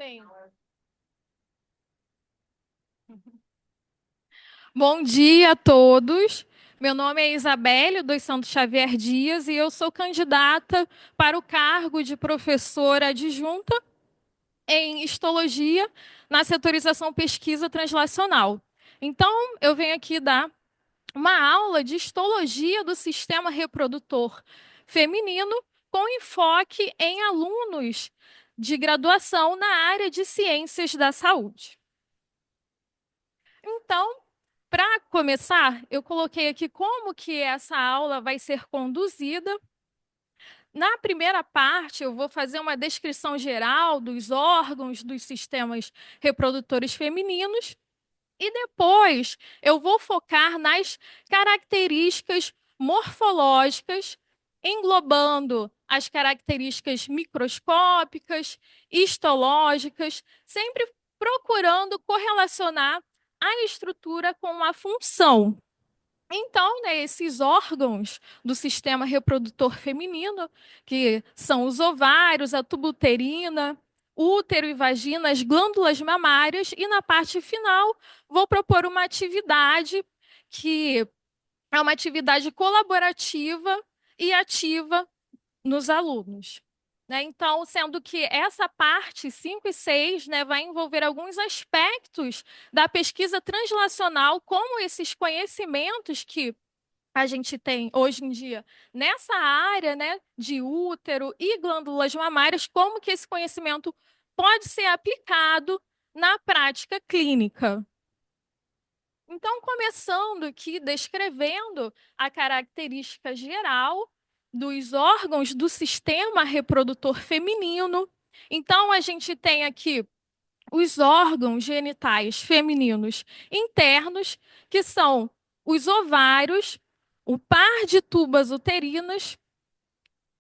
Sim. Bom dia a todos. Meu nome é Isabelle dos Santos Xavier Dias e eu sou candidata para o cargo de professora adjunta em histologia na setorização pesquisa translacional. Então, eu venho aqui dar uma aula de histologia do sistema reprodutor feminino com enfoque em alunos de graduação na área de ciências da saúde. Então, para começar, eu coloquei aqui como que essa aula vai ser conduzida. Na primeira parte, eu vou fazer uma descrição geral dos órgãos dos sistemas reprodutores femininos e depois eu vou focar nas características morfológicas, englobando as características microscópicas, histológicas, sempre procurando correlacionar a estrutura com a função. Então, né, esses órgãos do sistema reprodutor feminino, que são os ovários, a tuba uterina, útero e vagina, as glândulas mamárias, e na parte final vou propor uma atividade que é uma atividade colaborativa e ativa nos alunos. Né? Então, sendo que essa parte 5 e 6, né, vai envolver alguns aspectos da pesquisa translacional, como esses conhecimentos que a gente tem hoje em dia nessa área, né, de útero e glândulas mamárias, como que esse conhecimento pode ser aplicado na prática clínica. Então, começando aqui descrevendo a característica geral dos órgãos do sistema reprodutor feminino. Então, a gente tem aqui os órgãos genitais femininos internos, que são os ovários, o par de tubas uterinas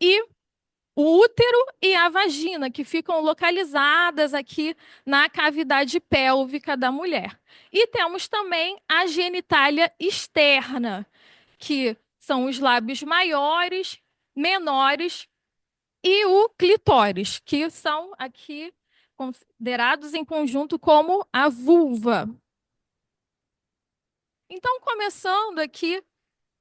e o útero e a vagina, que ficam localizadas aqui na cavidade pélvica da mulher. E temos também a genitália externa, que são os lábios maiores, menores e o clitóris, que são aqui considerados em conjunto como a vulva. Então, começando aqui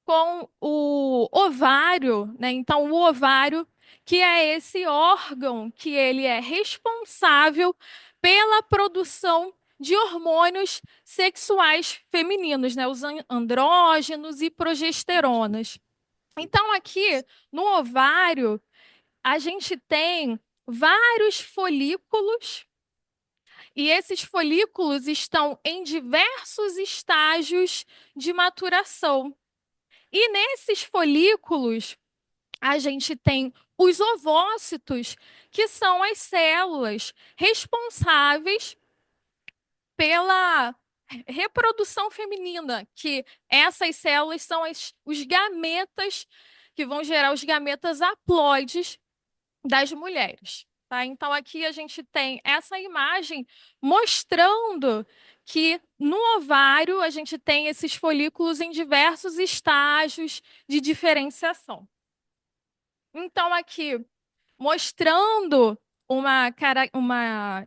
com o ovário, né? Então, o ovário, que é esse órgão que ele é responsável pela produção de hormônios sexuais femininos, né? Os andrógenos e progesteronas. Então, aqui no ovário, a gente tem vários folículos e esses folículos estão em diversos estágios de maturação. E nesses folículos, a gente tem os ovócitos, que são as células responsáveis pela reprodução feminina, que essas células são os gametas que vão gerar os gametas haploides das mulheres. Tá? Então, aqui a gente tem essa imagem mostrando que no ovário a gente tem esses folículos em diversos estágios de diferenciação. Então, aqui mostrando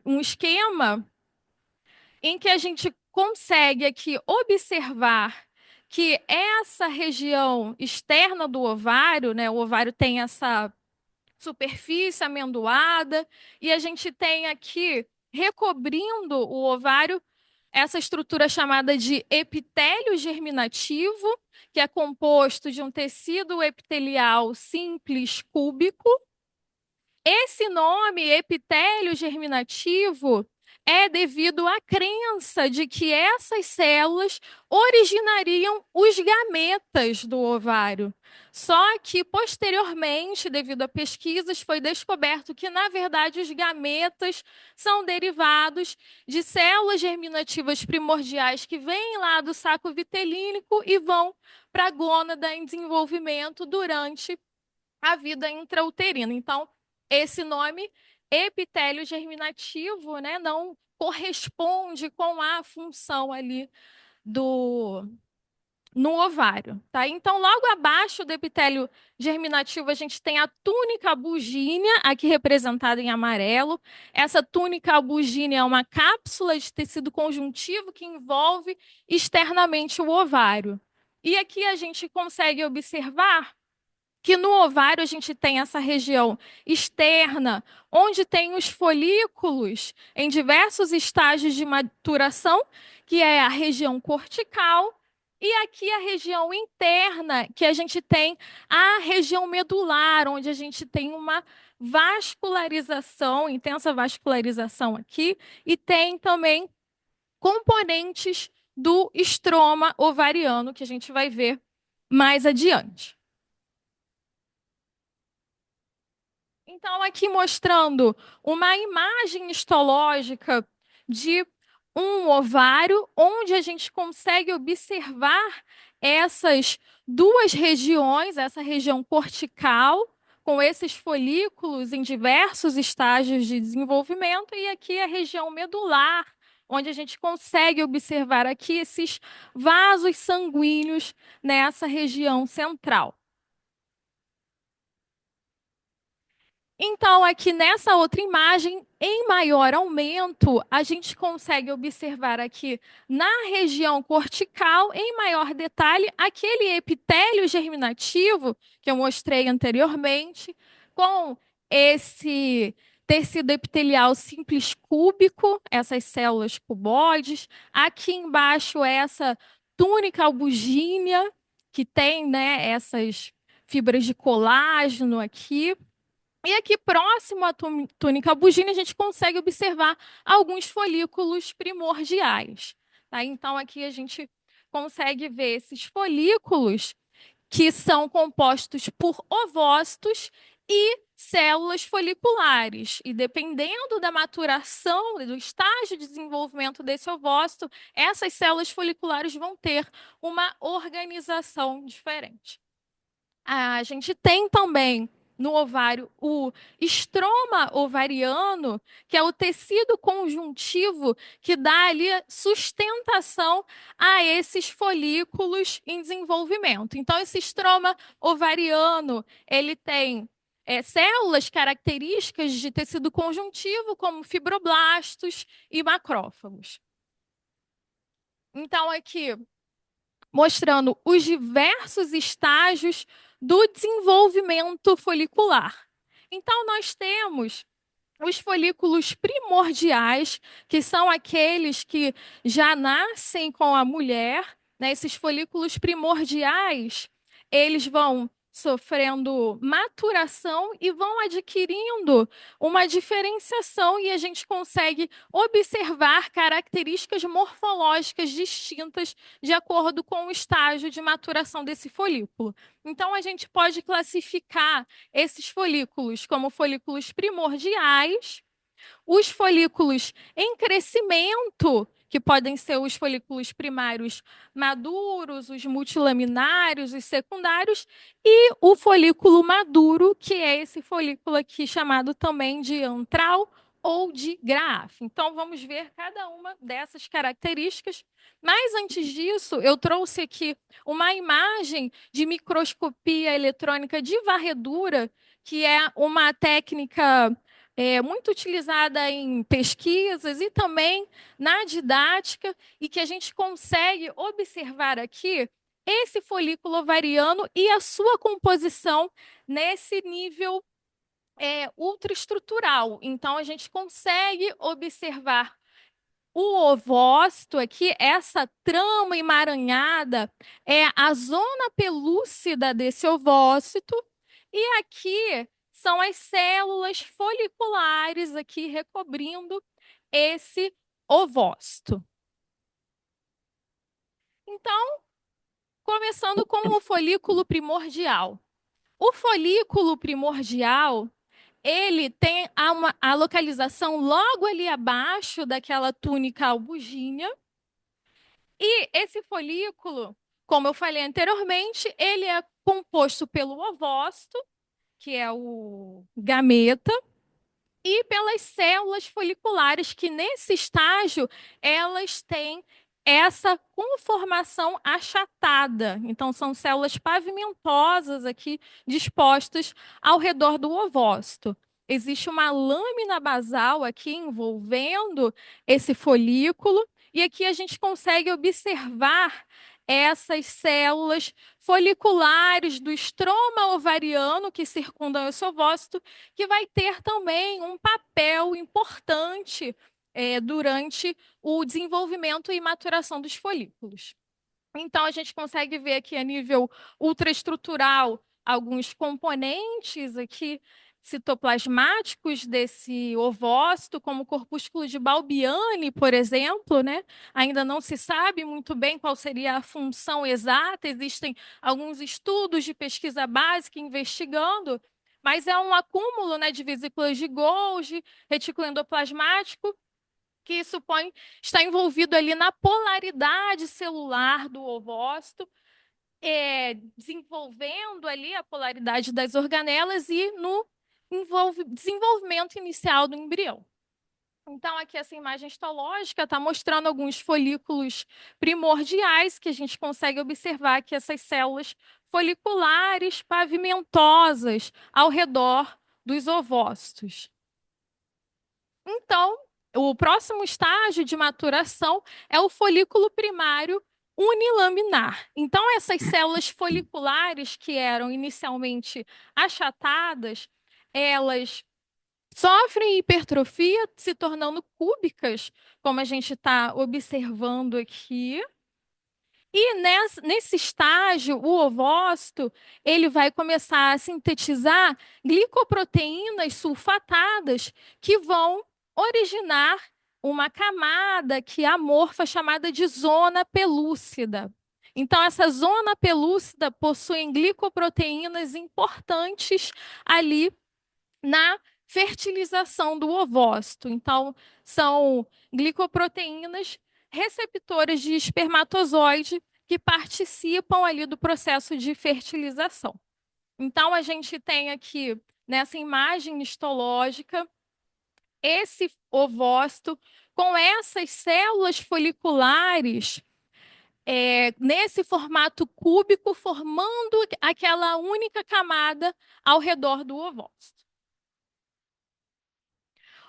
um esquema em que a gente consegue aqui observar que essa região externa do ovário, né, o ovário tem essa superfície amendoada, e a gente tem aqui, recobrindo o ovário, essa estrutura chamada de epitélio germinativo, que é composto de um tecido epitelial simples cúbico. Esse nome, epitélio germinativo, é devido à crença de que essas células originariam os gametas do ovário. Só que, posteriormente, devido a pesquisas, foi descoberto que, na verdade, os gametas são derivados de células germinativas primordiais que vêm lá do saco vitelínico e vão para a gônada em desenvolvimento durante a vida intrauterina. Então, esse nome, epitélio germinativo, né, não corresponde com a função ali do, no ovário, tá? Então, logo abaixo do epitélio germinativo, a gente tem a túnica bugínea, aqui representada em amarelo. Essa túnica bugínea é uma cápsula de tecido conjuntivo que envolve externamente o ovário. E aqui a gente consegue observar que no ovário a gente tem essa região externa, onde tem os folículos em diversos estágios de maturação, que é a região cortical, e aqui a região interna, que a gente tem a região medular, onde a gente tem uma vascularização, intensa vascularização aqui, e tem também componentes do estroma ovariano, que a gente vai ver mais adiante. Então, aqui mostrando uma imagem histológica de um ovário, onde a gente consegue observar essas duas regiões, essa região cortical, com esses folículos em diversos estágios de desenvolvimento, e aqui a região medular, onde a gente consegue observar aqui esses vasos sanguíneos nessa região central. Então, aqui nessa outra imagem, em maior aumento, a gente consegue observar aqui na região cortical, em maior detalhe, aquele epitélio germinativo que eu mostrei anteriormente, com esse tecido epitelial simples cúbico, essas células cuboides. Aqui embaixo, essa túnica albugínea, que tem, né, essas fibras de colágeno aqui. E aqui próximo à túnica bugina, a gente consegue observar alguns folículos primordiais. Tá? Então, aqui a gente consegue ver esses folículos que são compostos por ovócitos e células foliculares. E dependendo da maturação, do estágio de desenvolvimento desse ovócito, essas células foliculares vão ter uma organização diferente. A gente tem também no ovário o estroma ovariano, que é o tecido conjuntivo que dá ali sustentação a esses folículos em desenvolvimento. Então, esse estroma ovariano, ele tem células características de tecido conjuntivo, como fibroblastos e macrófagos. Então, aqui mostrando os diversos estágios do desenvolvimento folicular. Então, nós temos os folículos primordiais, que são aqueles que já nascem com a mulher, né? Esses folículos primordiais, eles vão sofrendo maturação e vão adquirindo uma diferenciação e a gente consegue observar características morfológicas distintas de acordo com o estágio de maturação desse folículo. Então, a gente pode classificar esses folículos como folículos primordiais, os folículos em crescimento, que podem ser os folículos primários maduros, os multilaminários, os secundários, e o folículo maduro, que é esse folículo aqui chamado também de antral ou de Graaf. Então, vamos ver cada uma dessas características. Mas antes disso, eu trouxe aqui uma imagem de microscopia eletrônica de varredura, que é uma técnica muito utilizada em pesquisas e também na didática, e que a gente consegue observar aqui esse folículo ovariano e a sua composição nesse nível ultraestrutural. Então, a gente consegue observar o ovócito aqui, essa trama emaranhada, é a zona pelúcida desse ovócito, e aqui são as células foliculares aqui recobrindo esse ovócito. Então, começando com o folículo primordial. O folículo primordial, ele tem a localização logo ali abaixo daquela túnica albugínea. E esse folículo, como eu falei anteriormente, ele é composto pelo ovócito, que é o gameta, e pelas células foliculares, que nesse estágio elas têm essa conformação achatada. Então, são células pavimentosas aqui dispostas ao redor do ovócito. Existe uma lâmina basal aqui envolvendo esse folículo, e aqui a gente consegue observar essas células foliculares do estroma ovariano que circundam esse ovócito, que vai ter também um papel importante durante o desenvolvimento e maturação dos folículos. Então, a gente consegue ver aqui a nível ultraestrutural alguns componentes aqui citoplasmáticos desse ovócito, como o corpúsculo de Balbiani, por exemplo, né? Ainda não se sabe muito bem qual seria a função exata, existem alguns estudos de pesquisa básica investigando, mas é um acúmulo, né, de vesículas de Golgi, retículo endoplasmático, que supõe estar envolvido ali na polaridade celular do ovócito, desenvolvendo ali a polaridade das organelas e no desenvolvimento inicial do embrião. Então, aqui essa imagem histológica está mostrando alguns folículos primordiais que a gente consegue observar que essas células foliculares pavimentosas ao redor dos ovócitos. Então, o próximo estágio de maturação é o folículo primário unilaminar. Então, essas células foliculares que eram inicialmente achatadas, elas sofrem hipertrofia, se tornando cúbicas, como a gente está observando aqui. E nesse estágio, o ovócito ele vai começar a sintetizar glicoproteínas sulfatadas que vão originar uma camada que é amorfa chamada de zona pelúcida. Então, essa zona pelúcida possui glicoproteínas importantes ali na fertilização do ovócito. Então, são glicoproteínas receptoras de espermatozoide que participam ali do processo de fertilização. Então, a gente tem aqui, nessa imagem histológica, esse ovócito com essas células foliculares nesse formato cúbico, formando aquela única camada ao redor do ovócito.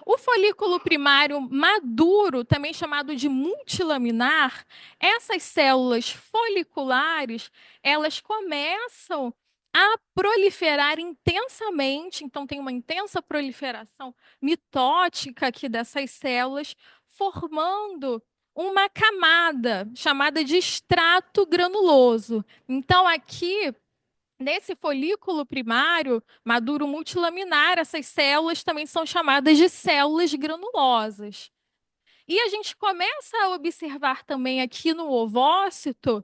O folículo primário maduro, também chamado de multilaminar, essas células foliculares, elas começam a proliferar intensamente, então tem uma intensa proliferação mitótica aqui dessas células, formando uma camada chamada de extrato granuloso. Então aqui nesse folículo primário, maduro multilaminar, essas células também são chamadas de células granulosas. E a gente começa a observar também aqui no ovócito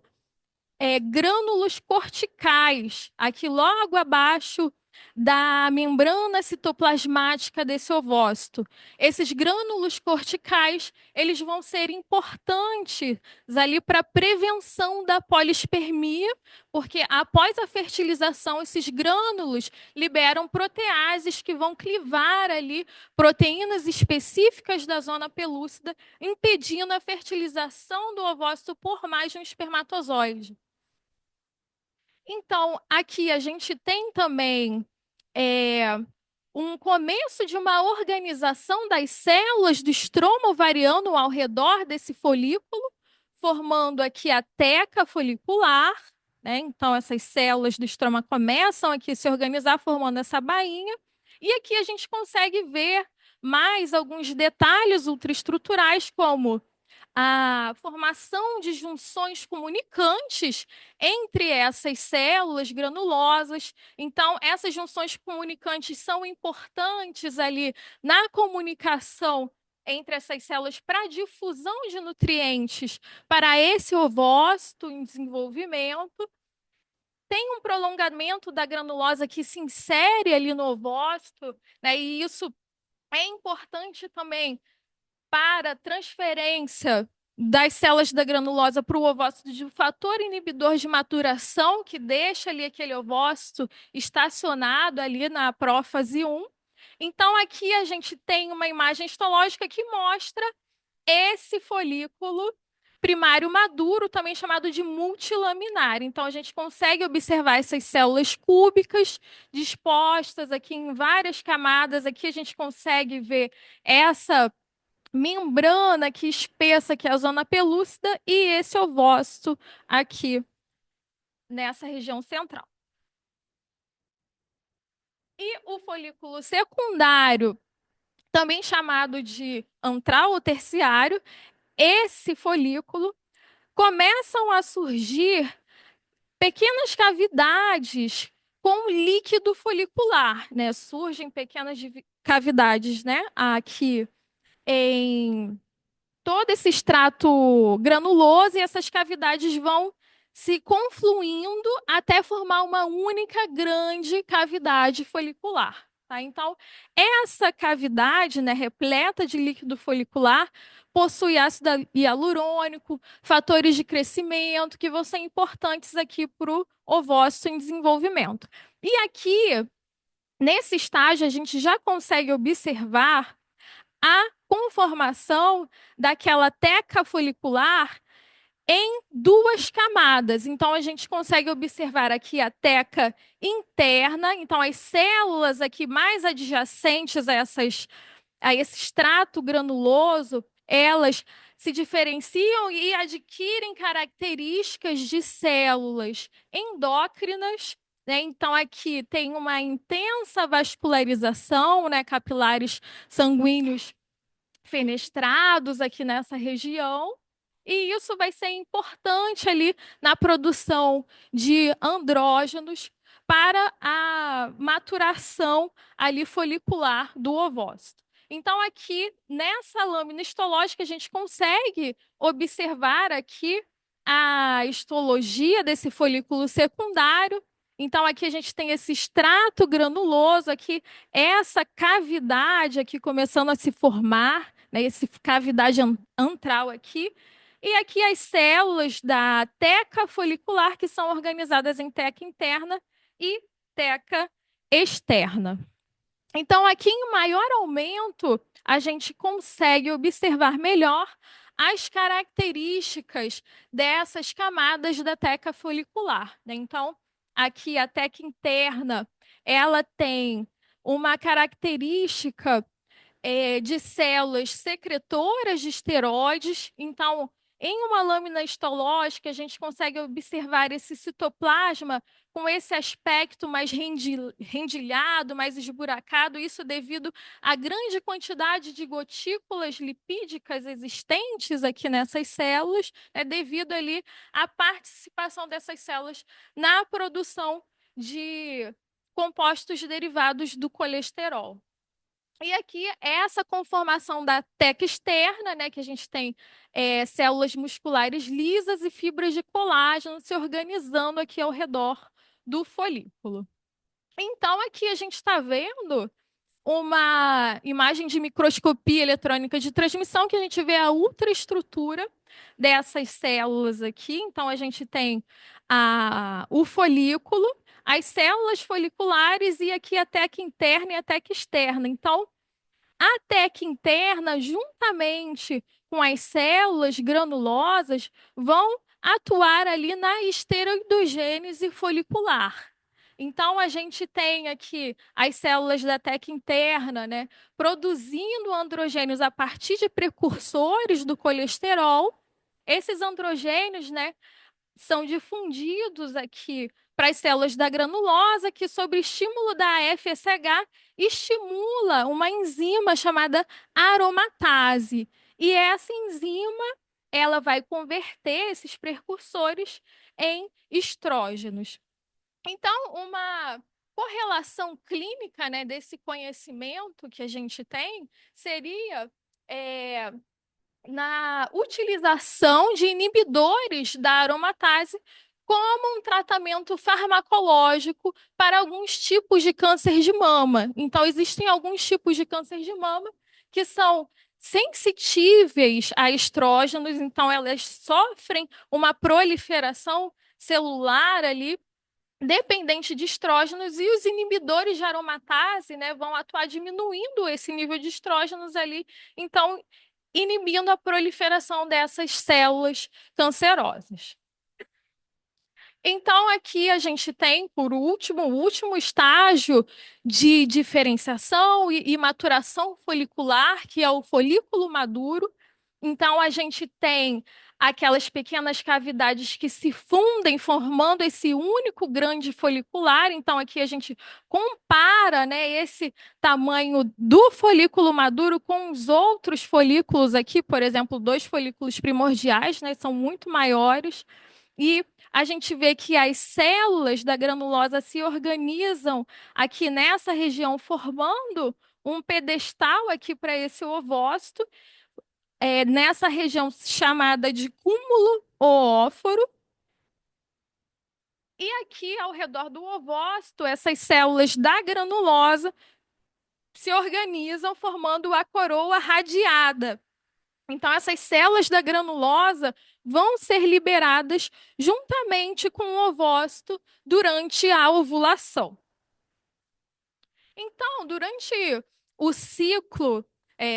grânulos corticais, aqui logo abaixo da membrana citoplasmática desse ovócito. Esses grânulos corticais, eles vão ser importantes ali para a prevenção da polispermia, porque após a fertilização, esses grânulos liberam proteases que vão clivar ali proteínas específicas da zona pelúcida, impedindo a fertilização do ovócito por mais de um espermatozoide. Então, aqui a gente tem também um começo de uma organização das células do estroma ovariano ao redor desse folículo, formando aqui a teca folicular, né? Então, essas células do estroma começam aqui a se organizar, formando essa bainha. E aqui a gente consegue ver mais alguns detalhes ultraestruturais, como a formação de junções comunicantes entre essas células granulosas. Então, essas junções comunicantes são importantes ali na comunicação entre essas células para a difusão de nutrientes para esse ovócito em desenvolvimento. Tem um prolongamento da granulosa que se insere ali no ovócito, né? E isso é importante também para a transferência das células da granulosa para o ovócito de um fator inibidor de maturação, que deixa ali aquele ovócito estacionado ali na prófase 1. Então, aqui a gente tem uma imagem histológica que mostra esse folículo primário maduro, também chamado de multilaminar. Então, a gente consegue observar essas células cúbicas dispostas aqui em várias camadas. Aqui a gente consegue ver essa membrana aqui espessa, que é a zona pelúcida, e esse ovócito aqui nessa região central. E o folículo secundário, também chamado de antral ou terciário, esse folículo começam a surgir pequenas cavidades com líquido folicular, né? Surgem pequenas cavidades, né? Aqui em todo esse extrato granuloso e essas cavidades vão se confluindo até formar uma única grande cavidade folicular. Tá? Então, essa cavidade, né, repleta de líquido folicular, possui ácido hialurônico, fatores de crescimento que vão ser importantes aqui para o ovócito em desenvolvimento. E aqui, nesse estágio, a gente já consegue observar a conformação daquela teca folicular em duas camadas. Então, a gente consegue observar aqui a teca interna, então as células aqui mais adjacentes a esse extrato granuloso, elas se diferenciam e adquirem características de células endócrinas, né? Então, aqui tem uma intensa vascularização, né? Capilares sanguíneos fenestrados aqui nessa região. E isso vai ser importante ali na produção de andrógenos para a maturação ali folicular do ovócito. Então, aqui nessa lâmina histológica, a gente consegue observar aqui a histologia desse folículo secundário. Então, aqui a gente tem esse extrato granuloso, aqui essa cavidade aqui começando a se formar, né, essa cavidade antral aqui. E aqui as células da teca folicular, que são organizadas em teca interna e teca externa. Então, aqui em maior aumento, a gente consegue observar melhor as características dessas camadas da teca folicular, né? Então, aqui a teca interna, ela tem uma característica de células secretoras de esteroides. Então, em uma lâmina histológica, a gente consegue observar esse citoplasma com esse aspecto mais rendilhado, mais esburacado, isso devido à grande quantidade de gotículas lipídicas existentes aqui nessas células, devido ali à participação dessas células na produção de compostos derivados do colesterol. E aqui, essa conformação da teca externa, né, que a gente tem células musculares lisas e fibras de colágeno se organizando aqui ao redor do folículo. Então, aqui a gente está vendo uma imagem de microscopia eletrônica de transmissão, que a gente vê a ultraestrutura dessas células aqui. Então, a gente tem o folículo, as células foliculares e aqui a teca interna e a teca externa. Então, a teca interna, juntamente com as células granulosas, vão atuar ali na esteroidogênese folicular. Então, a gente tem aqui as células da teca interna, né, produzindo androgênios a partir de precursores do colesterol. Esses androgênios, né, são difundidos aqui para as células da granulosa, que, sob estímulo da FSH, estimula uma enzima chamada aromatase. E essa enzima, ela vai converter esses precursores em estrógenos. Então, uma correlação clínica, né, desse conhecimento que a gente tem seria na utilização de inibidores da aromatase como um tratamento farmacológico para alguns tipos de câncer de mama. Então, existem alguns tipos de câncer de mama que são sensitíveis a estrógenos, então elas sofrem uma proliferação celular ali dependente de estrógenos, e os inibidores de aromatase, né, vão atuar diminuindo esse nível de estrógenos ali. Então, inibindo a proliferação dessas células cancerosas. Então, aqui a gente tem, por último, o último estágio de diferenciação e maturação folicular, que é o folículo maduro. Então, a gente tem aquelas pequenas cavidades que se fundem, formando esse único grande folicular. Então, aqui a gente compara, né, esse tamanho do folículo maduro com os outros folículos aqui, por exemplo, dois folículos primordiais, né, são muito maiores. E a gente vê que as células da granulosa se organizam aqui nessa região, formando um pedestal aqui para esse ovócito, nessa região chamada de cúmulo oóforo. E aqui, ao redor do ovócito, essas células da granulosa se organizam, formando a coroa radiada. Então, essas células da granulosa vão ser liberadas juntamente com o ovócito durante a ovulação. Então, durante o ciclo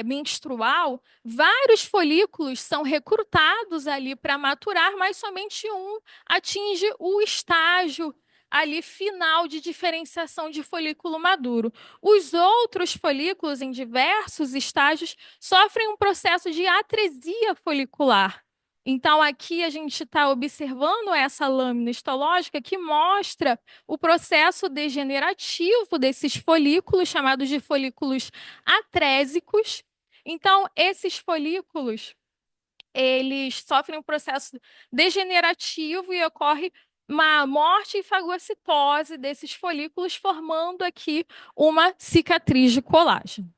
menstrual, vários folículos são recrutados ali para maturar, mas somente um atinge o estágio ali final de diferenciação de folículo maduro. Os outros folículos, em diversos estágios, sofrem um processo de atresia folicular. Então, aqui a gente está observando essa lâmina histológica que mostra o processo degenerativo desses folículos, chamados de folículos atrésicos. Então, esses folículos, eles sofrem um processo degenerativo e ocorre uma morte e fagocitose desses folículos, formando aqui uma cicatriz de colágeno.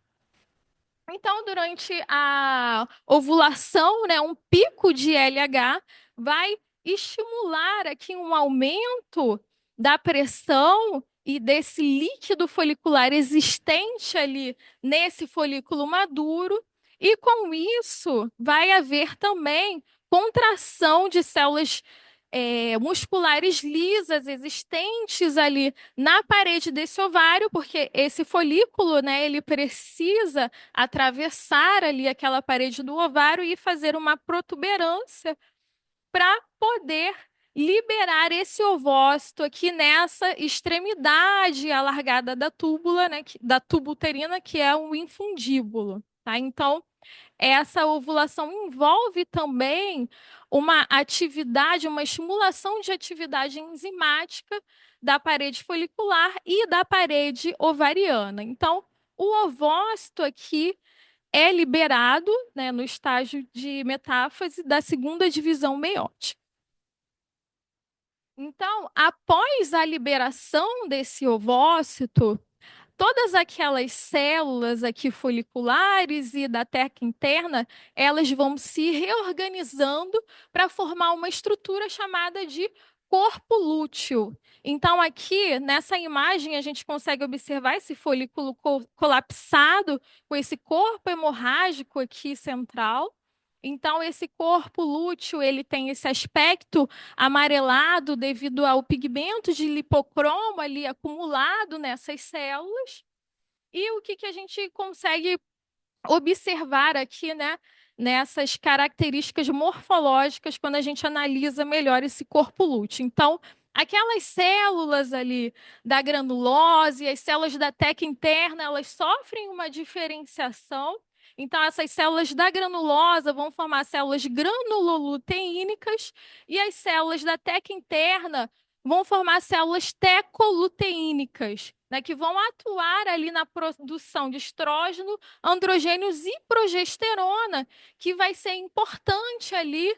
Então, durante a ovulação, né, um pico de LH vai estimular aqui um aumento da pressão e desse líquido folicular existente ali nesse folículo maduro, e com isso vai haver também contração de células musculares lisas existentes ali na parede desse ovário, porque esse folículo, né, ele precisa atravessar ali aquela parede do ovário e fazer uma protuberância para poder liberar esse ovócito aqui nessa extremidade alargada da túbula, né, da tuba uterina, que é o infundíbulo, tá? Então, essa ovulação envolve também uma atividade, uma estimulação de atividade enzimática da parede folicular e da parede ovariana. Então, o ovócito aqui é liberado, né, no estágio de metáfase da segunda divisão meiótica. Então, após a liberação desse ovócito, todas aquelas células aqui foliculares e da teca interna, elas vão se reorganizando para formar uma estrutura chamada de corpo lúteo. Então, aqui nessa imagem, a gente consegue observar esse folículo colapsado com esse corpo hemorrágico aqui central. Então, esse corpo lúteo, ele tem esse aspecto amarelado devido ao pigmento de lipocromo ali acumulado nessas células. E o que a gente consegue observar aqui, né, nessas características morfológicas quando a gente analisa melhor esse corpo lúteo. Então, aquelas células ali da granulose, as células da teca interna, elas sofrem uma diferenciação. Então, essas células da granulosa vão formar células granuloluteínicas e as células da teca interna vão formar células tecoluteínicas, né, que vão atuar ali na produção de estrógeno, androgênios e progesterona, que vai ser importante ali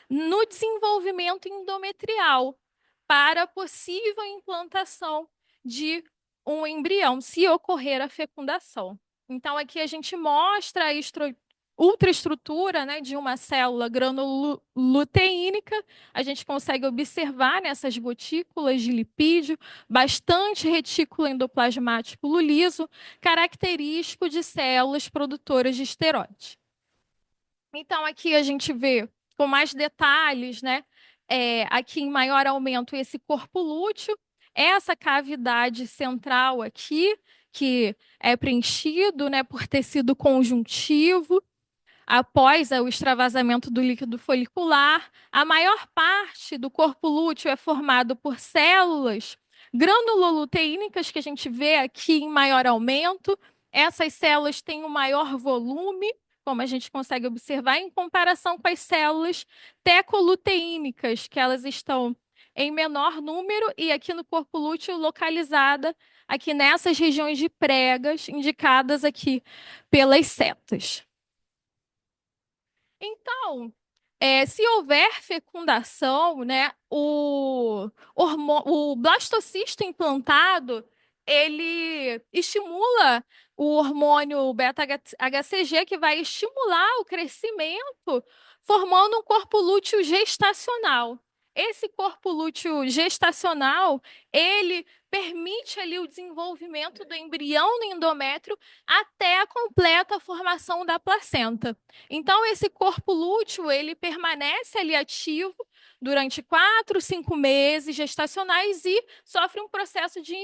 no desenvolvimento endometrial para a possível implantação de um embrião, se ocorrer a fecundação. Então, aqui a gente mostra a ultraestrutura, né, de uma célula granuloteínica. A gente consegue observar nessas gotículas de lipídio bastante retículo endoplasmático liso, característico de células produtoras de esteroide. Então, aqui a gente vê com mais detalhes, né? Aqui em maior aumento esse corpo lúteo, essa cavidade central aqui, que é preenchido, né, por tecido conjuntivo, após o extravasamento do líquido folicular. A maior parte do corpo lúteo é formado por células granuloluteínicas, que a gente vê aqui em maior aumento. Essas células têm um maior volume, como a gente consegue observar, em comparação com as células tecoluteínicas, que elas estão em menor número e aqui no corpo lúteo localizada aqui nessas regiões de pregas indicadas aqui pelas setas. Então, se houver fecundação, né, o blastocisto implantado, ele estimula o hormônio beta-HCG, que vai estimular o crescimento, formando um corpo lúteo gestacional. Esse corpo lúteo gestacional, ele permite ali o desenvolvimento do embrião no endométrio até a completa formação da placenta. Então, esse corpo lúteo, ele permanece ali ativo durante 4, 5 meses gestacionais e sofre um processo de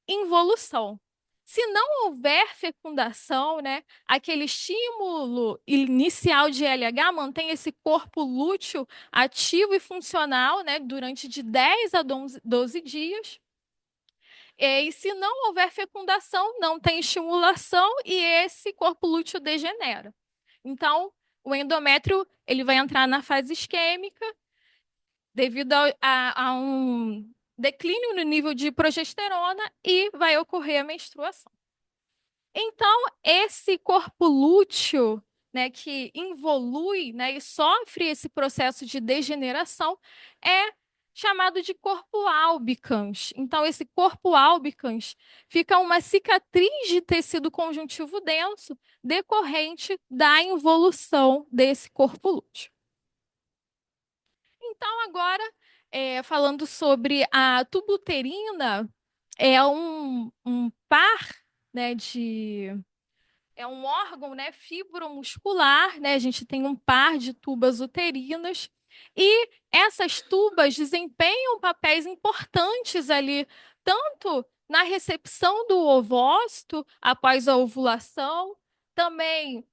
involução. Se não houver fecundação, né, aquele estímulo inicial de LH mantém esse corpo lúteo ativo e funcional, né, durante de 10 a 12 dias. E se não houver fecundação, não tem estimulação e esse corpo lúteo degenera. Então, o endométrio ele vai entrar na fase isquêmica devido a um declínio no nível de progesterona e vai ocorrer a menstruação. Então, esse corpo lúteo, né, que involui, né, e sofre esse processo de degeneração, é chamado de corpo albicans. Então, esse corpo albicans fica uma cicatriz de tecido conjuntivo denso decorrente da involução desse corpo lúteo. Então, agora, falando sobre a tubuterina, é um par, né, é um órgão, né, fibromuscular, né? A gente tem um par de tubas uterinas e essas tubas desempenham papéis importantes ali, tanto na recepção do ovócito após a ovulação, também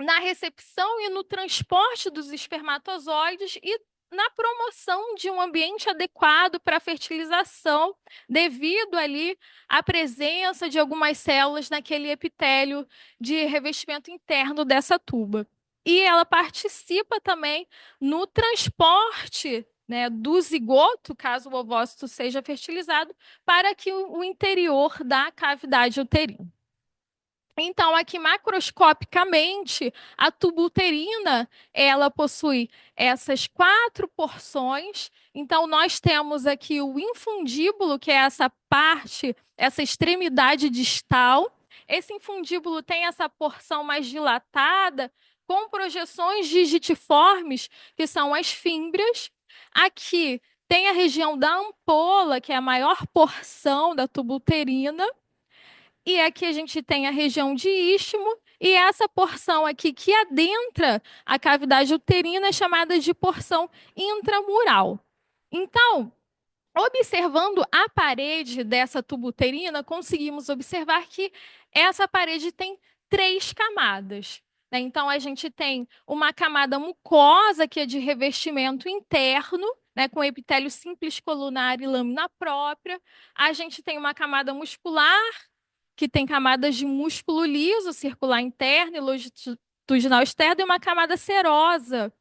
na recepção e no transporte dos espermatozoides e na promoção de um ambiente adequado para a fertilização, devido ali à presença de algumas células naquele epitélio de revestimento interno dessa tuba. E ela participa também no transporte, né, do zigoto, caso o ovócito seja fertilizado, para que o interior da cavidade uterina. Então, aqui macroscopicamente, a tuba uterina, ela possui essas 4 porções. Então, nós temos aqui o infundíbulo, que é essa parte, essa extremidade distal. Esse infundíbulo tem essa porção mais dilatada, com projeções digitiformes, que são as fímbrias. Aqui tem a região da ampola, que é a maior porção da tuba uterina. E aqui a gente tem a região de istmo, e essa porção aqui que adentra a cavidade uterina é chamada de porção intramural. Então, observando a parede dessa tuba uterina, conseguimos observar que essa parede tem 3 camadas, né? Então, a gente tem uma camada mucosa, que é de revestimento interno, né, com epitélio simples colunar e lâmina própria. A gente tem uma camada muscular, que tem camadas de músculo liso, circular interno e longitudinal externo, e uma camada serosa,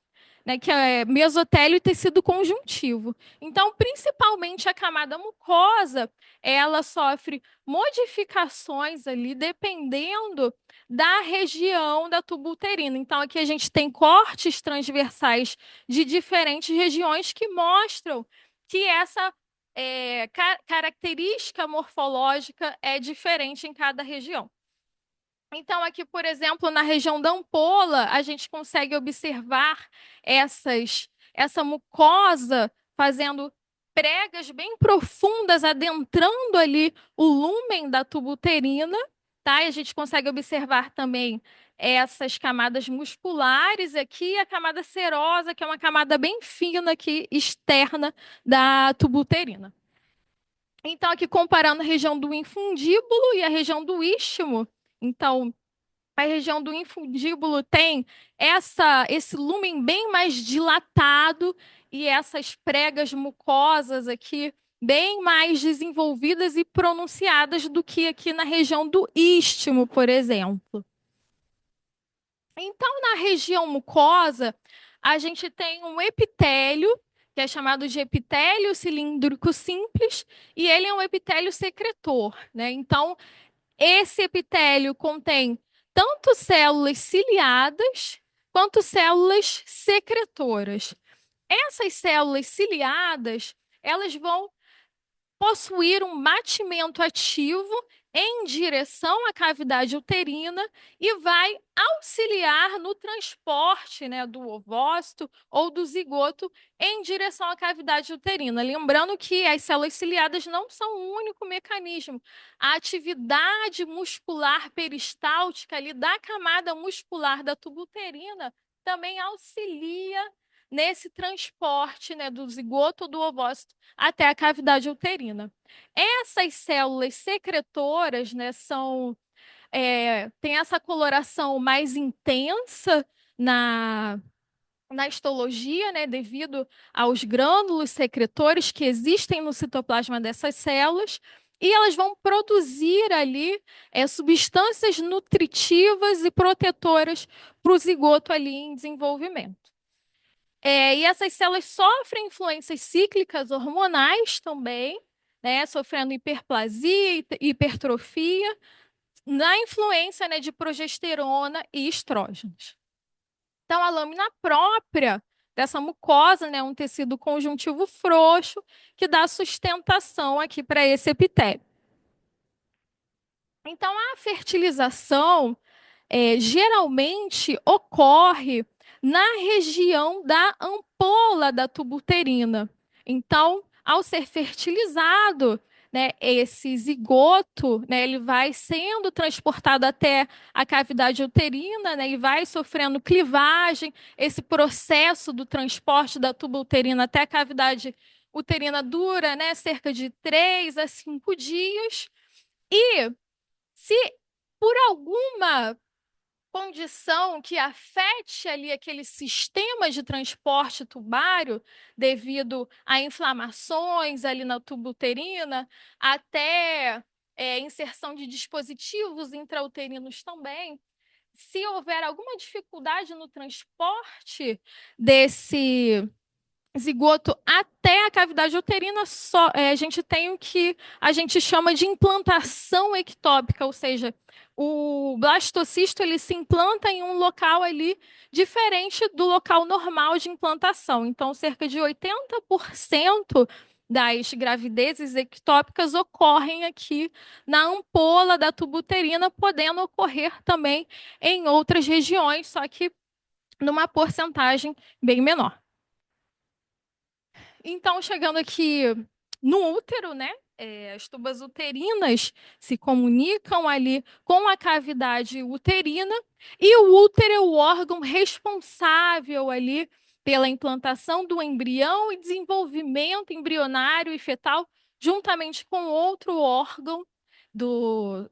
né, que é mesotélio e tecido conjuntivo. Então, principalmente a camada mucosa, ela sofre modificações ali, dependendo da região da tuba uterina. Então, aqui a gente tem cortes transversais de diferentes regiões que mostram que essa característica morfológica é diferente em cada região. Então, aqui, por exemplo, na região da ampola, a gente consegue observar essa mucosa fazendo pregas bem profundas, adentrando ali o lúmen da tuba uterina, tá? E a gente consegue observar também essas camadas musculares aqui, a camada serosa, que é uma camada bem fina aqui, externa da tuba uterina. Então, aqui comparando a região do infundíbulo e a região do istmo, então, A região do infundíbulo tem esse lúmen bem mais dilatado e essas pregas mucosas aqui bem mais desenvolvidas e pronunciadas do que aqui na região do istmo, por exemplo. Então, na região mucosa, a gente tem um epitélio, que é chamado de epitélio cilíndrico simples, e ele é um epitélio secretor, né? Então, esse epitélio contém tanto células ciliadas quanto células secretoras. Essas células ciliadas, elas vão possuir um batimento ativo em direção à cavidade uterina e vai auxiliar no transporte, né, do ovócito ou do zigoto em direção à cavidade uterina. Lembrando que as células ciliadas não são o único mecanismo. A atividade muscular peristáltica ali da camada muscular da tuba uterina também auxilia nesse transporte, né, do zigoto ou do ovócito até a cavidade uterina. Essas células secretoras, né, têm essa coloração mais intensa na histologia, né, devido aos grânulos secretores que existem no citoplasma dessas células, e elas vão produzir ali substâncias nutritivas e protetoras para o zigoto ali em desenvolvimento. E essas células sofrem influências cíclicas hormonais também, né, sofrendo hiperplasia, hipertrofia, na influência, né, de progesterona e estrógenos. Então, a lâmina própria dessa mucosa, né, é um tecido conjuntivo frouxo que dá sustentação aqui para esse epitélio. Então, a fertilização geralmente ocorre na região da ampola da tuba uterina. Então, ao ser fertilizado, né, esse zigoto, né, ele vai sendo transportado até a cavidade uterina, né, e vai sofrendo clivagem. Esse processo do transporte da tuba uterina até a cavidade uterina dura, né, cerca de 3 a 5 dias. E se por alguma condição que afete ali aquele sistema de transporte tubário, devido a inflamações ali na tuba uterina, até inserção de dispositivos intrauterinos também. Se houver alguma dificuldade no transporte desse zigoto até a cavidade uterina, a gente tem o que a gente chama de implantação ectópica, ou seja, o blastocisto ele se implanta em um local ali diferente do local normal de implantação. Então, cerca de 80% das gravidezes ectópicas ocorrem aqui na ampola da tuba uterina, podendo ocorrer também em outras regiões, só que numa porcentagem bem menor. Então, chegando aqui no útero, né? As tubas uterinas se comunicam ali com a cavidade uterina, e o útero é o órgão responsável ali pela implantação do embrião e desenvolvimento embrionário e fetal, juntamente com outro órgão do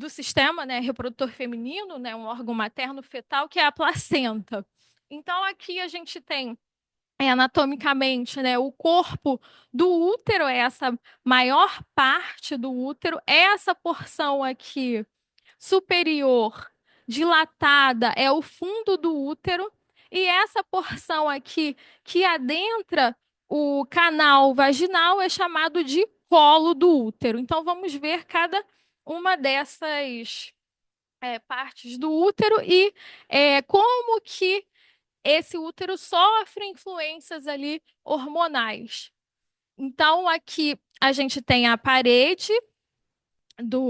sistema, né, reprodutor feminino, né, um órgão materno-fetal, que é a placenta. Então, aqui a gente tem anatomicamente, né, o corpo do útero, é essa maior parte do útero, essa porção aqui superior dilatada é o fundo do útero, e essa porção aqui que adentra o canal vaginal é chamado de colo do útero. Então vamos ver cada uma dessas partes do útero e como que esse útero sofre influências ali hormonais. Então, aqui a gente tem a parede do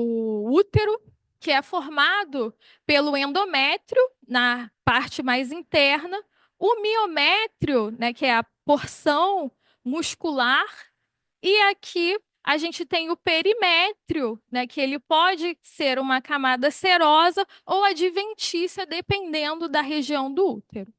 útero, que é formado pelo endométrio, na parte mais interna, o miométrio, né, que é a porção muscular, e aqui a gente tem o perimétrio, né, que ele pode ser uma camada serosa ou adventícia, dependendo da região do útero.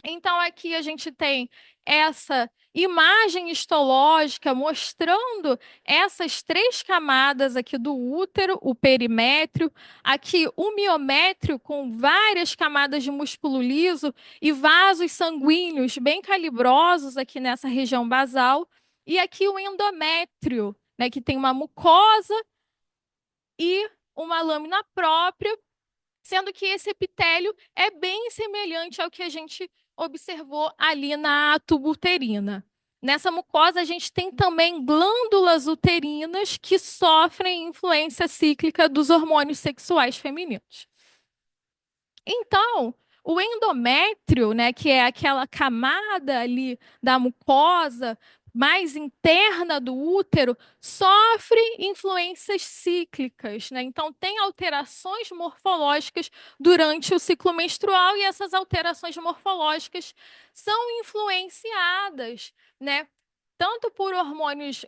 Então, aqui a gente tem essa imagem histológica mostrando essas três camadas aqui do útero, o perimétrio, aqui o miométrio com várias camadas de músculo liso e vasos sanguíneos bem calibrosos aqui nessa região basal, e aqui o endométrio, né, que tem uma mucosa e uma lâmina própria, sendo que esse epitélio é bem semelhante ao que a gente observou ali na tuba uterina. Nessa mucosa, a gente tem também glândulas uterinas que sofrem influência cíclica dos hormônios sexuais femininos. Então, o endométrio, né, que é aquela camada ali da mucosa mais interna do útero, sofre influências cíclicas, né? Então, tem alterações morfológicas durante o ciclo menstrual e essas alterações morfológicas são influenciadas, né? Tanto por hormônios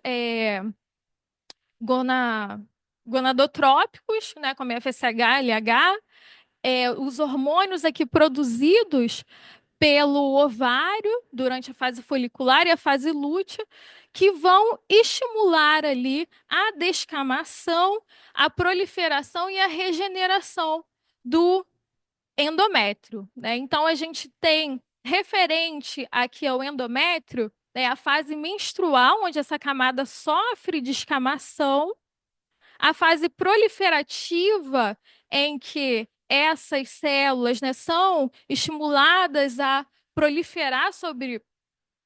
gona- gonadotrópicos, né, como FSH, LH, os hormônios aqui produzidos pelo ovário durante a fase folicular e a fase lútea, que vão estimular ali a descamação, a proliferação e a regeneração do endométrio, né? Então a gente tem referente aqui ao endométrio, né, a fase menstrual, onde essa camada sofre descamação, a fase proliferativa, em que essas células, né, são estimuladas a proliferar sobre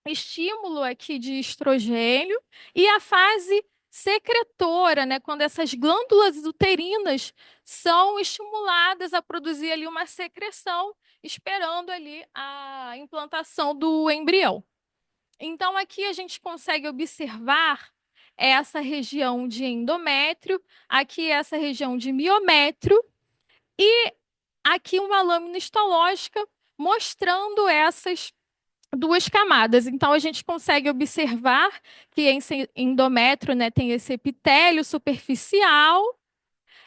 estímulo aqui de estrogênio, e a fase secretora, né, quando essas glândulas uterinas são estimuladas a produzir ali uma secreção, esperando ali a implantação do embrião. Então, aqui a gente consegue observar essa região de endométrio, aqui essa região de miométrio, e aqui uma lâmina histológica mostrando essas duas camadas. Então, a gente consegue observar que esse endométrio, né, tem esse epitélio superficial,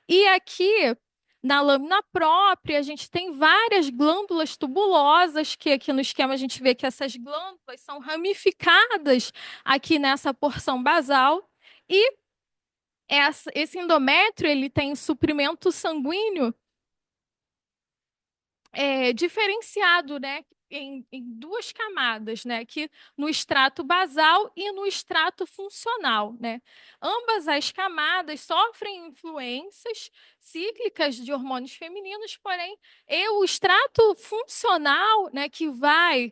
e aqui, na lâmina própria, a gente tem várias glândulas tubulosas, que aqui no esquema a gente vê que essas glândulas são ramificadas aqui nessa porção basal. E esse endométrio, ele tem suprimento sanguíneo diferenciado, né? Em duas camadas, né? Aqui no extrato basal e no extrato funcional, né? Ambas as camadas sofrem influências cíclicas de hormônios femininos, porém, o extrato funcional, né, que vai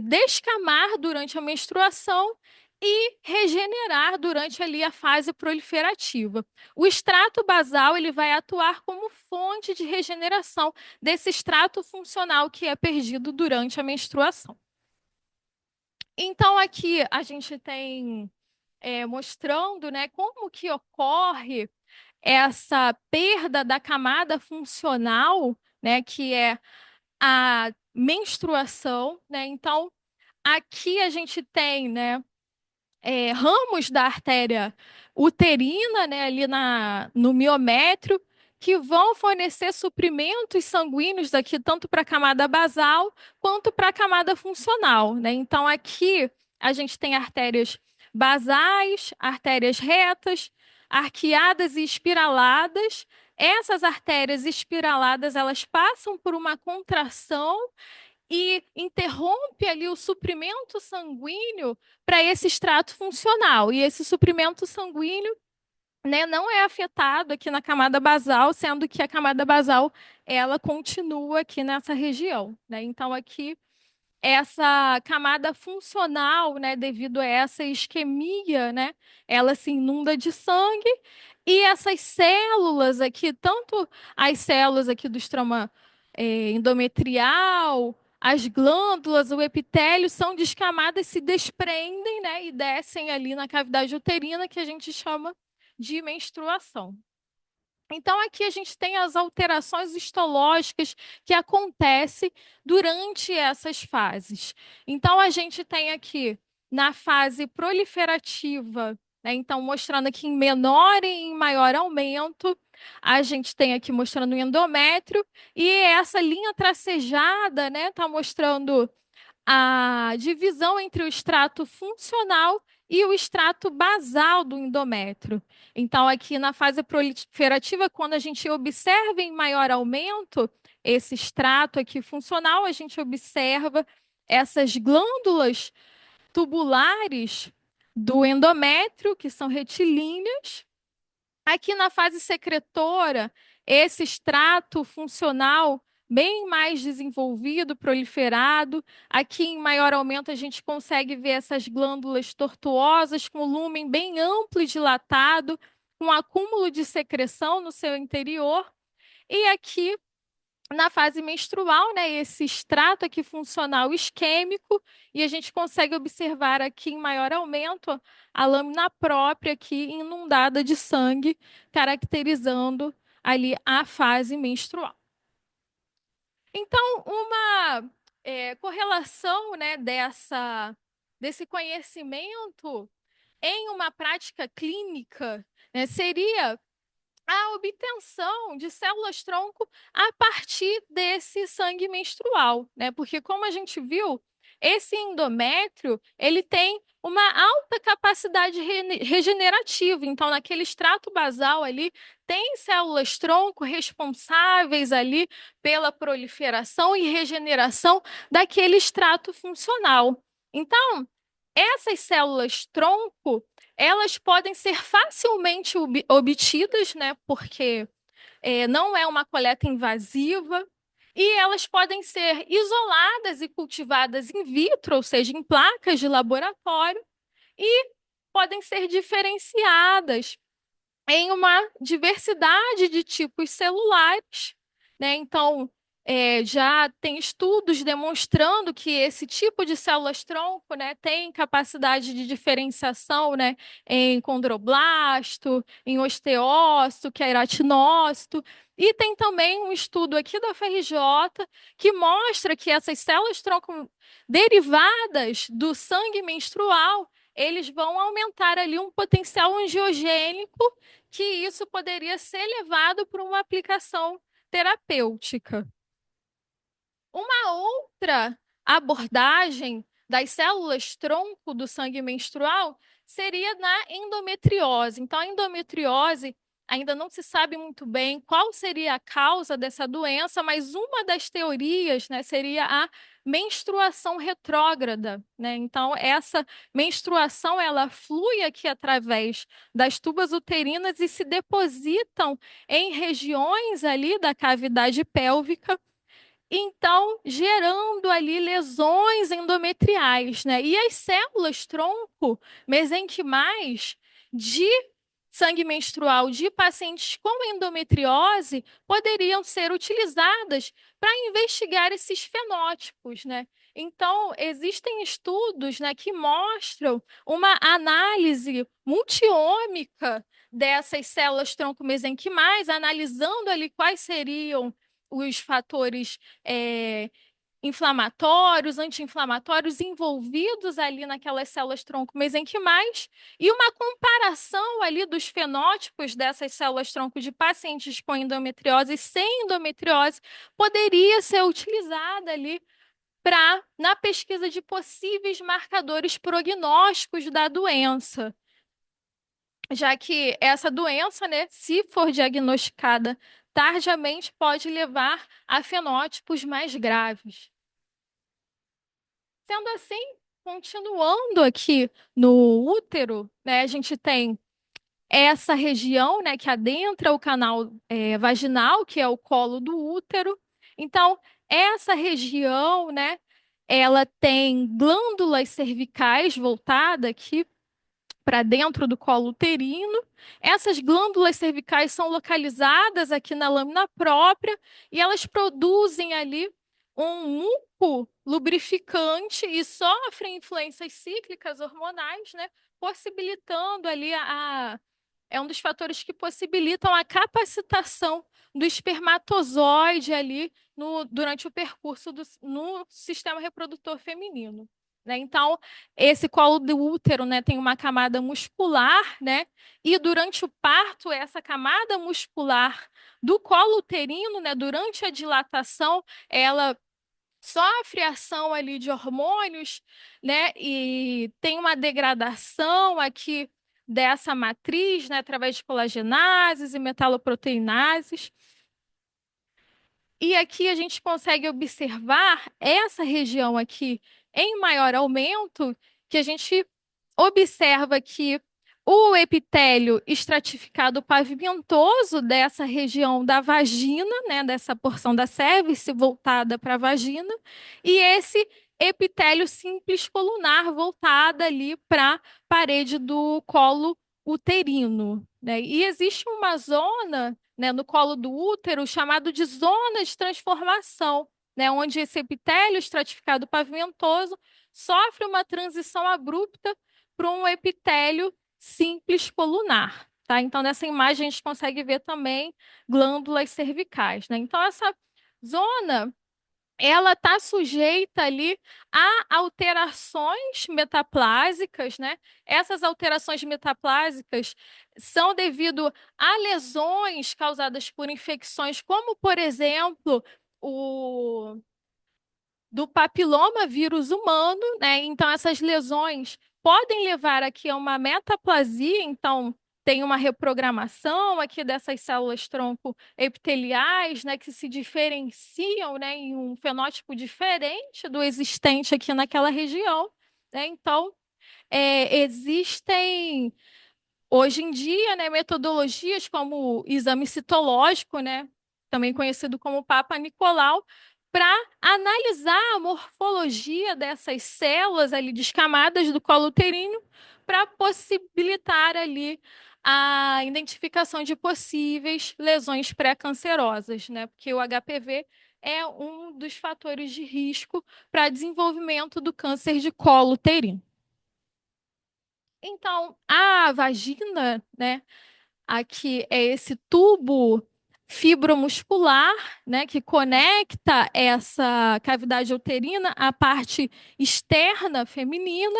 descamar durante a menstruação e regenerar durante ali a fase proliferativa. O extrato basal ele vai atuar como fonte de regeneração desse extrato funcional que é perdido durante a menstruação. Então aqui a gente tem mostrando, né, como que ocorre essa perda da camada funcional, né, que é a menstruação, né? Então aqui a gente tem, né, ramos da artéria uterina, né, ali no miométrio, que vão fornecer suprimentos sanguíneos aqui, tanto para a camada basal quanto para a camada funcional, né? Então, aqui a gente tem artérias basais, artérias retas, arqueadas e espiraladas. Essas artérias espiraladas, elas passam por uma contração e interrompe ali o suprimento sanguíneo para esse extrato funcional. E esse suprimento sanguíneo, né, não é afetado aqui na camada basal, sendo que a camada basal ela continua aqui nessa região, né? Então aqui essa camada funcional, né, devido a essa isquemia, né, ela se inunda de sangue, e essas células aqui, tanto as células aqui do estroma endometrial, as glândulas, o epitélio são descamadas, se desprendem, né, e descem ali na cavidade uterina, que a gente chama de menstruação. Então, aqui a gente tem as alterações histológicas que acontecem durante essas fases. Então, a gente tem aqui na fase proliferativa, né, então mostrando aqui em menor e em maior aumento, A gente tem aqui mostrando o endométrio, e essa linha tracejada, né, está mostrando a divisão entre o extrato funcional e o extrato basal do endométrio. Então, aqui na fase proliferativa, quando a gente observa em maior aumento esse extrato aqui funcional, a gente observa essas glândulas tubulares do endométrio, que são retilíneas. Aqui na fase secretora, esse extrato funcional bem mais desenvolvido, proliferado. Aqui em maior aumento a gente consegue ver essas glândulas tortuosas com lúmen bem amplo e dilatado, com acúmulo de secreção no seu interior. E aqui na fase menstrual, né, esse extrato aqui funcional isquêmico, e a gente consegue observar aqui em maior aumento a lâmina própria aqui inundada de sangue, caracterizando ali a fase menstrual. Então, uma correlação, né, desse conhecimento em uma prática clínica, né, seria a obtenção de células-tronco a partir desse sangue menstrual, né? Porque como a gente viu, esse endométrio, ele tem uma alta capacidade regenerativa. Então, naquele extrato basal ali, tem células-tronco responsáveis ali pela proliferação e regeneração daquele extrato funcional. Então, essas células-tronco, elas podem ser facilmente obtidas, né? Porque não é uma coleta invasiva, e elas podem ser isoladas e cultivadas in vitro, ou seja, em placas de laboratório, e podem ser diferenciadas em uma diversidade de tipos celulares, né? Então, já tem estudos demonstrando que esse tipo de células-tronco, né, tem capacidade de diferenciação, né, em condroblasto, em osteócito, queratinócito, e tem também um estudo aqui da FRJ que mostra que essas células-tronco derivadas do sangue menstrual, eles vão aumentar ali um potencial angiogênico, que isso poderia ser levado para uma aplicação terapêutica. Uma outra abordagem das células-tronco do sangue menstrual seria na endometriose. Então, a endometriose ainda não se sabe muito bem qual seria a causa dessa doença, mas uma das teorias, né, seria a menstruação retrógrada, né? Então, essa menstruação ela flui aqui através das tubas uterinas e se depositam em regiões ali da cavidade pélvica, então gerando ali lesões endometriais, né? E as células tronco mesenquimais de sangue menstrual de pacientes com endometriose poderiam ser utilizadas para investigar esses fenótipos, né? Então, existem estudos, né, que mostram uma análise multiômica dessas células tronco mesenquimais, analisando ali quais seriam os fatores inflamatórios, anti-inflamatórios envolvidos ali naquelas células tronco mesenquimais, e uma comparação ali dos fenótipos dessas células tronco de pacientes com endometriose e sem endometriose poderia ser utilizada ali na pesquisa de possíveis marcadores prognósticos da doença, já que essa doença, né, se for diagnosticada tardiamente, pode levar a fenótipos mais graves. Sendo assim, continuando aqui no útero, né, a gente tem essa região, né, que adentra o canal vaginal, que é o colo do útero. Então, essa região, né, ela tem glândulas cervicais voltadas aqui para dentro do colo uterino. Essas glândulas cervicais são localizadas aqui na lâmina própria e elas produzem ali um muco lubrificante e sofrem influências cíclicas hormonais, né, possibilitando ali é um dos fatores que possibilitam a capacitação do espermatozoide ali durante o percurso no sistema reprodutor feminino. né? Então, esse colo do útero, né, tem uma camada muscular, né? E durante o parto, essa camada muscular do colo uterino, né, durante a dilatação, ela sofre ação ali de hormônios, né? E tem uma degradação aqui dessa matriz, né, através de colagenases e metaloproteinases. E aqui a gente consegue observar essa região aqui em maior aumento, que a gente observa que o epitélio estratificado pavimentoso dessa região da vagina, né, dessa porção da cérvix voltada para a vagina, e esse epitélio simples colunar voltada ali para a parede do colo uterino, né? E existe uma zona, né, no colo do útero chamado de zona de transformação, né, onde esse epitélio estratificado pavimentoso sofre uma transição abrupta para um epitélio simples colunar. Tá? Então, nessa imagem, a gente consegue ver também glândulas cervicais. Né? Então, essa zona ela está sujeita ali a alterações metaplásicas, né? Essas alterações metaplásicas são devido a lesões causadas por infecções, como, por exemplo, o do papiloma vírus humano, né? Então, essas lesões podem levar aqui a uma metaplasia, então tem uma reprogramação aqui dessas células tronco epiteliais, né, que se diferenciam, né, em um fenótipo diferente do existente aqui naquela região, né? Então, existem hoje em dia, né, metodologias como o exame citológico, né, também conhecido como Papa Nicolau, para analisar a morfologia dessas células ali descamadas do colo uterino para possibilitar ali a identificação de possíveis lesões pré-cancerosas, né? Porque o HPV é um dos fatores de risco para desenvolvimento do câncer de colo uterino. Então, a vagina, né, aqui é esse tubo fibromuscular, né, que conecta essa cavidade uterina à parte externa feminina.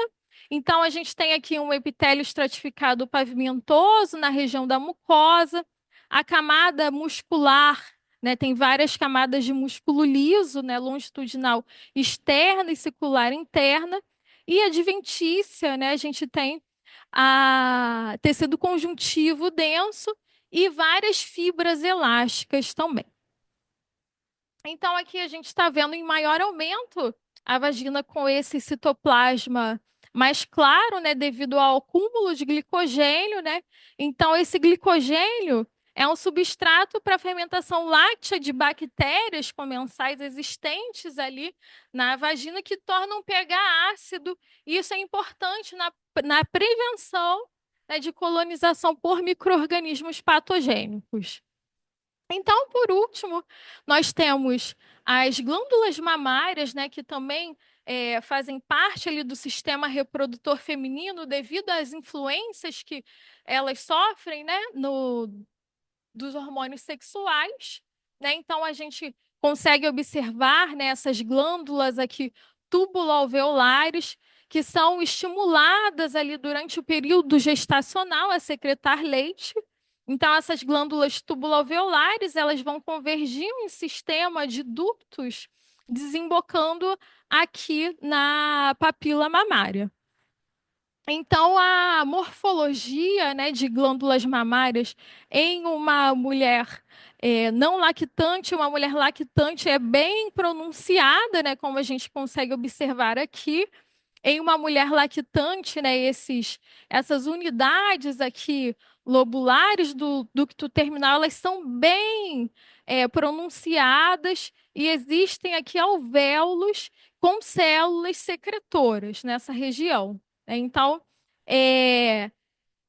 Então, a gente tem aqui um epitélio estratificado pavimentoso na região da mucosa, a camada muscular, né, tem várias camadas de músculo liso, né, longitudinal externa e circular interna, e adventícia, né, a gente tem a tecido conjuntivo denso e várias fibras elásticas também. Então, aqui a gente está vendo em maior aumento a vagina com esse citoplasma mais claro, né, devido ao acúmulo de glicogênio, né? Então, esse glicogênio é um substrato para a fermentação láctea de bactérias comensais existentes ali na vagina que tornam o pH ácido. E isso é importante na prevenção, né, de colonização por micro-organismos patogênicos. Então, por último, nós temos as glândulas mamárias, né, que também fazem parte ali do sistema reprodutor feminino devido às influências que elas sofrem, né, dos hormônios sexuais, né? Então, a gente consegue observar, né, essas glândulas aqui túbulo-alveolares que são estimuladas ali durante o período gestacional a secretar leite. Então, essas glândulas tubulo-alveolares, elas vão convergir em sistema de ductos, desembocando aqui na papila mamária. Então, a morfologia, né, de glândulas mamárias em uma mulher não lactante, uma mulher lactante é bem pronunciada, né, como a gente consegue observar aqui. Em uma mulher lactante, né, essas unidades aqui lobulares do ducto terminal, elas são bem pronunciadas e existem aqui alvéolos com células secretoras nessa região. Né? Então, é,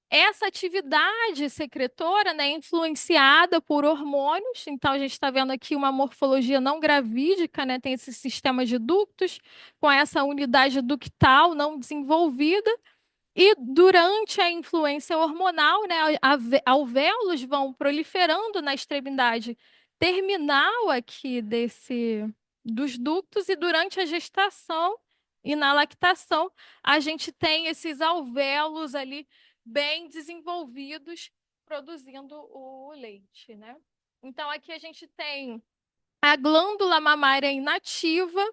essa atividade secretora, né, é influenciada por hormônios. Então, a gente está vendo aqui uma morfologia não gravídica, né, tem esse sistema de ductos com essa unidade ductal não desenvolvida. E durante a influência hormonal, né, alvéolos vão proliferando na extremidade terminal aqui dos ductos, e durante a gestação, e na lactação a gente tem esses alvéolos ali bem desenvolvidos produzindo o leite, né? Então aqui a gente tem a glândula mamária inativa,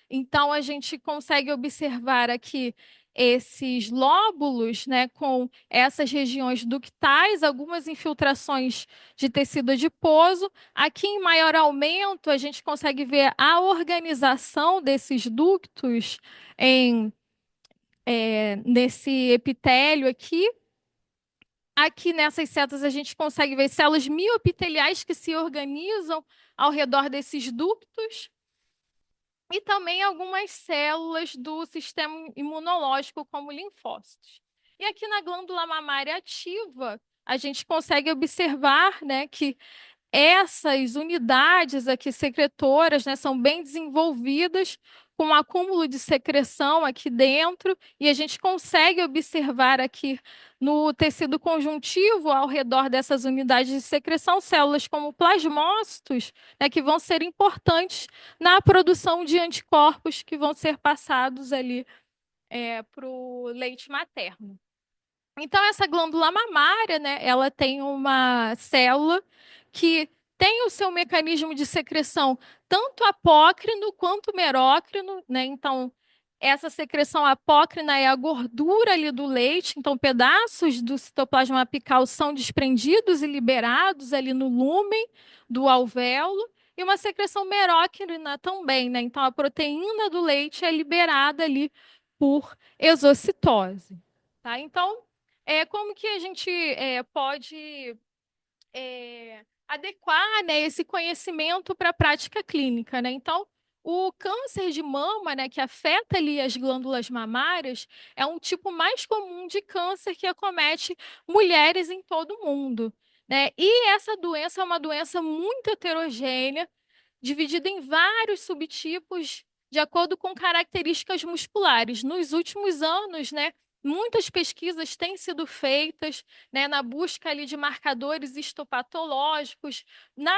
então a gente consegue observar aqui esses lóbulos, né, com essas regiões ductais, algumas infiltrações de tecido adiposo. Aqui em maior aumento, a gente consegue ver a organização desses ductos em, nesse epitélio aqui. Aqui nessas setas a gente consegue ver células mioepiteliais que se organizam ao redor desses ductos e também algumas células do sistema imunológico, como linfócitos. E aqui na glândula mamária ativa, a gente consegue observar, né, que essas unidades aqui secretoras, né, são bem desenvolvidas, com um acúmulo de secreção aqui dentro, e a gente consegue observar aqui no tecido conjuntivo, ao redor dessas unidades de secreção, células como plasmócitos, né, que vão ser importantes na produção de anticorpos que vão ser passados ali para o leite materno. Então, essa glândula mamária, né, ela tem uma célula que tem o seu mecanismo de secreção tanto apócrino quanto merócrino, né? Então, essa secreção apócrina é a gordura ali do leite, então pedaços do citoplasma apical são desprendidos e liberados ali no lúmen do alvéolo, e uma secreção merócrina também, né? Então, a proteína do leite é liberada ali por exocitose, tá? Então, como que a gente pode adequar, né, esse conhecimento para a prática clínica, né? Então, o câncer de mama, né, que afeta ali as glândulas mamárias, é um tipo mais comum de câncer que acomete mulheres em todo o mundo, né? E essa doença é uma doença muito heterogênea, dividida em vários subtipos de acordo com características musculares. Nos últimos anos, né, muitas pesquisas têm sido feitas, né, na busca ali de marcadores histopatológicos, na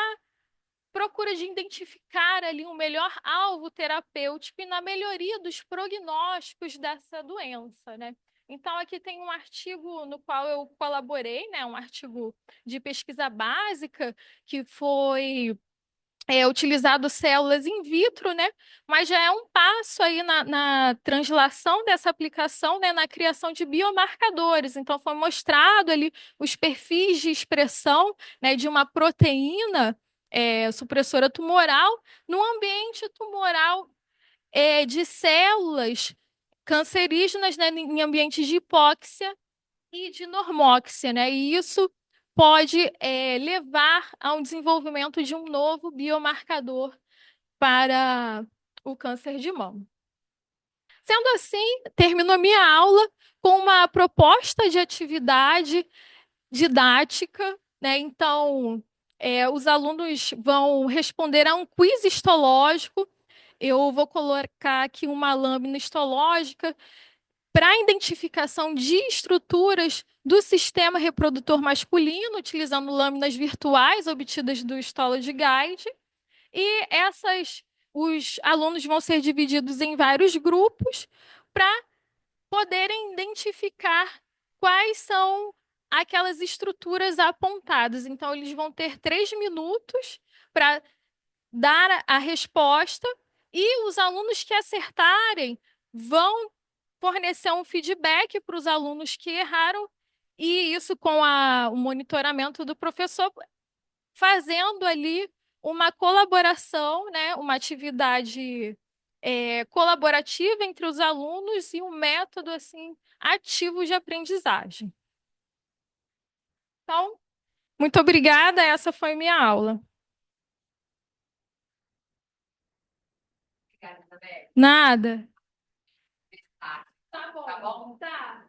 procura de identificar ali um melhor alvo terapêutico e na melhoria dos prognósticos dessa doença, né? Então, aqui tem um artigo no qual eu colaborei, né, um artigo de pesquisa básica que foi utilizado células in vitro, né? Mas já é um passo aí na translação dessa aplicação, né? Na criação de biomarcadores. Então, foi mostrado ali os perfis de expressão, né? De uma proteína supressora tumoral no ambiente tumoral de células cancerígenas, né? Em ambientes de hipóxia e de normóxia, né? E isso pode levar ao desenvolvimento de um novo biomarcador para o câncer de mama. Sendo assim, termino a minha aula com uma proposta de atividade didática, né? Então, os alunos vão responder a um quiz histológico. Eu vou colocar aqui uma lâmina histológica para a identificação de estruturas do sistema reprodutor masculino, utilizando lâminas virtuais obtidas do Histology Guide. E os alunos vão ser divididos em vários grupos para poderem identificar quais são aquelas estruturas apontadas. Então, eles vão ter 3 minutos para dar a resposta, e os alunos que acertarem vão fornecer um feedback para os alunos que erraram, e isso com o monitoramento do professor, fazendo ali uma colaboração, né, uma atividade colaborativa entre os alunos e um método assim ativo de aprendizagem. Então, muito obrigada, essa foi minha aula. Nada. Tá bom. Tá.